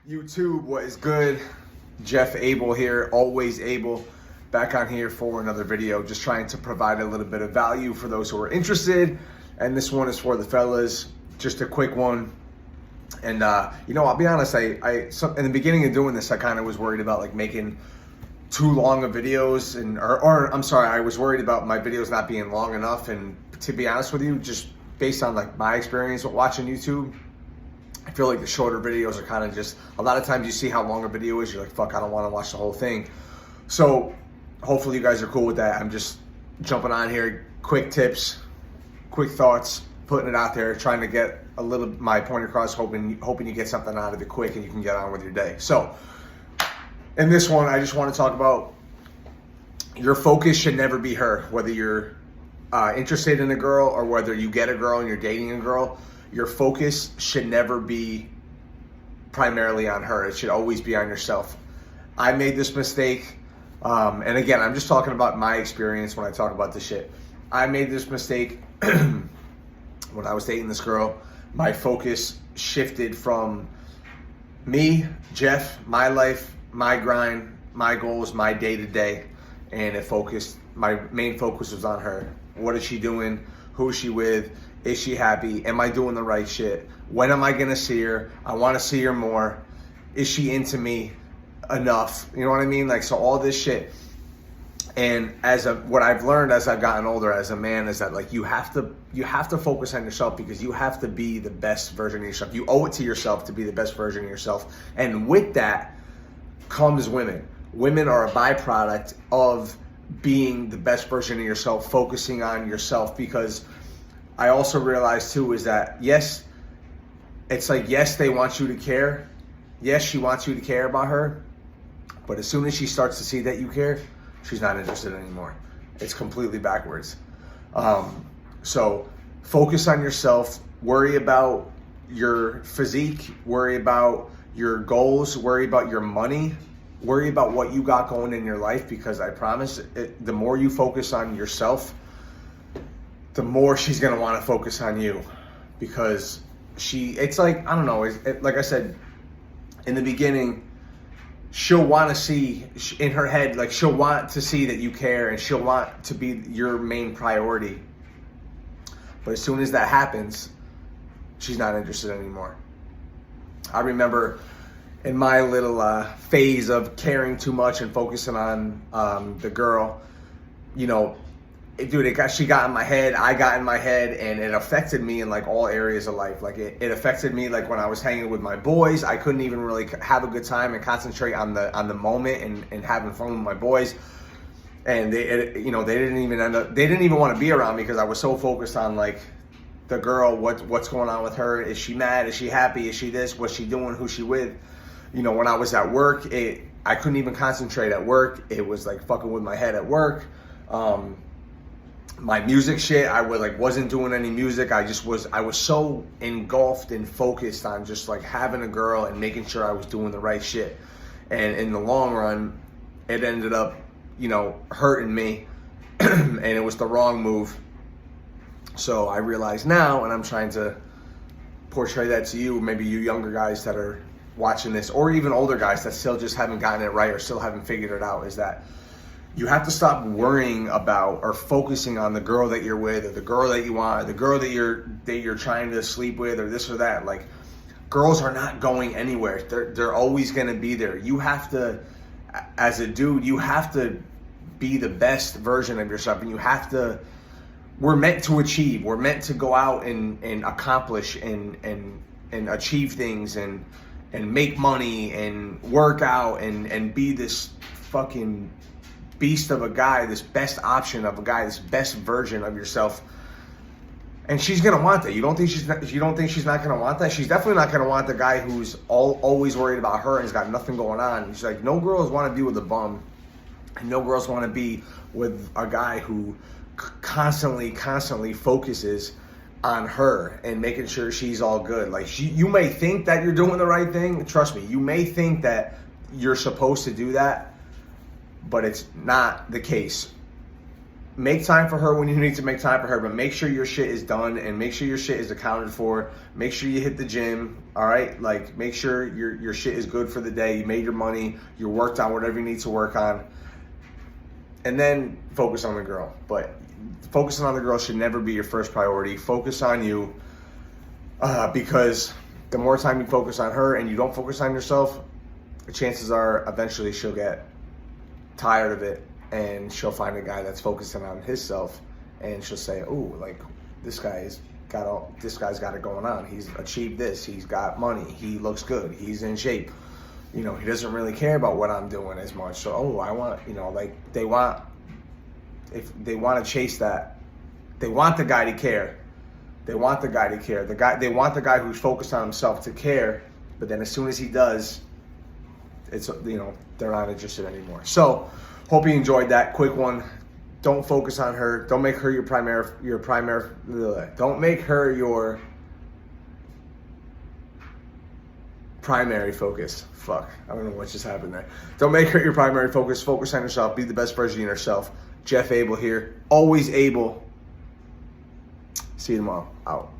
YouTube, what is good? Jeff Abel here, always able, back on here for another video, just trying to provide a little bit of value for those who are interested. And this one is for the fellas, just a quick one. And I'll be honest, in the beginning of doing this, I kind of was worried about like making too long of videos, I was worried about my videos not being long enough. And to be honest with you, just based on like my experience with watching YouTube, I feel like the shorter videos are kind of just, a lot of times you see how long a video is, you're like, fuck, I don't want to watch the whole thing. So hopefully you guys are cool with that. I'm just jumping on here, quick tips, quick thoughts, putting it out there, trying to get a little my point across, hoping you get something out of it quick and you can get on with your day. So in this one, I just want to talk about your focus should never be her. Whether you're interested in a girl or whether you get a girl and you're dating a girl, your focus should never be primarily on her. It should always be on yourself. I made this mistake, and again, I'm just talking about my experience when I talk about this shit. I made this mistake when I was dating this girl. My focus shifted from me, Jeff, my life, my grind, my goals, my day-to-day, and my main focus was on her. What is she doing? Who is she with? Is she happy? Am I doing the right shit? When am I gonna see her? I wanna see her more. Is she into me enough? You know what I mean? Like, so all this shit. And what I've learned as I've gotten older as a man is that like you have to focus on yourself, because you have to be the best version of yourself. You owe it to yourself to be the best version of yourself. And with that comes women. Women are a byproduct of being the best version of yourself, focusing on yourself. Because I also realized too is that yes, they want you to care. Yes, she wants you to care about her. But as soon as she starts to see that you care, she's not interested anymore. It's completely backwards. So focus on yourself. Worry about your physique. Worry about your goals. Worry about your money. Worry about what you got going in your life, because I promise the more you focus on yourself, the more she's going to want to focus on you. Because it's like, I don't know, like I said, in the beginning, she'll want to see, in her head, like she'll want to see that you care and she'll want to be your main priority. But as soon as that happens, she's not interested anymore. I remember in my little phase of caring too much and focusing on the girl, she got in my head, I got in my head, and it affected me in like all areas of life. Like it affected me like when I was hanging with my boys. I couldn't even really have a good time and concentrate on the moment and having fun with my boys. And they didn't even want to be around me because I was so focused on like the girl, what's going on with her? Is she mad? Is she happy? Is she this? What's she doing? Who's she with? When I was at work, I couldn't even concentrate at work. It was like fucking with my head at work. My music shit, I wasn't doing any music. I was so engulfed and focused on just like having a girl and making sure I was doing the right shit. And in the long run, it ended up, hurting me and it was the wrong move. So I realize now, and I'm trying to portray that to you, maybe you younger guys that are watching this, or even older guys that still just haven't gotten it right or still haven't figured it out, is that you have to stop worrying about or focusing on the girl that you're with, or the girl that you want, or the girl that you're trying to sleep with, or this or that. Like, girls are not going anywhere. They're always going to be there. You have to, as a dude, you have to be the best version of yourself, and we're meant to achieve. We're meant to go out and accomplish and achieve things and make money and work out and be this fucking beast of a guy, this best option of a guy, this best version of yourself. And she's gonna want that. You don't think she's not gonna want that? She's definitely not gonna want the guy who's always worried about her and has got nothing going on. She's like, no girls want to be with a bum, and no girls want to be with a guy who constantly focuses on her and making sure she's all good. Like, you may think that you're doing the right thing. Trust me, you may think that you're supposed to do that, but it's not the case. make time for her when you need to make time for her, but make sure your shit is done and make sure your shit is accounted for. Make sure you hit the gym, all right? Like, make sure your shit is good for the day. You made your money. You worked on whatever you need to work on. And then focus on the girl. But focusing on the girl should never be your first priority. Focus on you, because the more time you focus on her and you don't focus on yourself, the chances are eventually she'll get tired of it and she'll find a guy that's focusing on himself, and she'll say, "Oh, like this guy's got it going on. He's achieved this. He's got money. He looks good. He's in shape. You know, he doesn't really care about what I'm doing as much. So, oh, I want, you know, like if they want to chase that, they want the guy to care. They want the guy to care. They want the guy who's focused on himself to care. But then as soon as he does, it's, you know, they're not interested anymore. So, hope you enjoyed that quick one. Don't focus on her. Don't make her your primary. Don't make her your primary focus. Fuck, I don't know what just happened there. Don't make her your primary focus. Focus on yourself. Be the best version of yourself. Jeff Abel here. Always able. See you tomorrow. Out.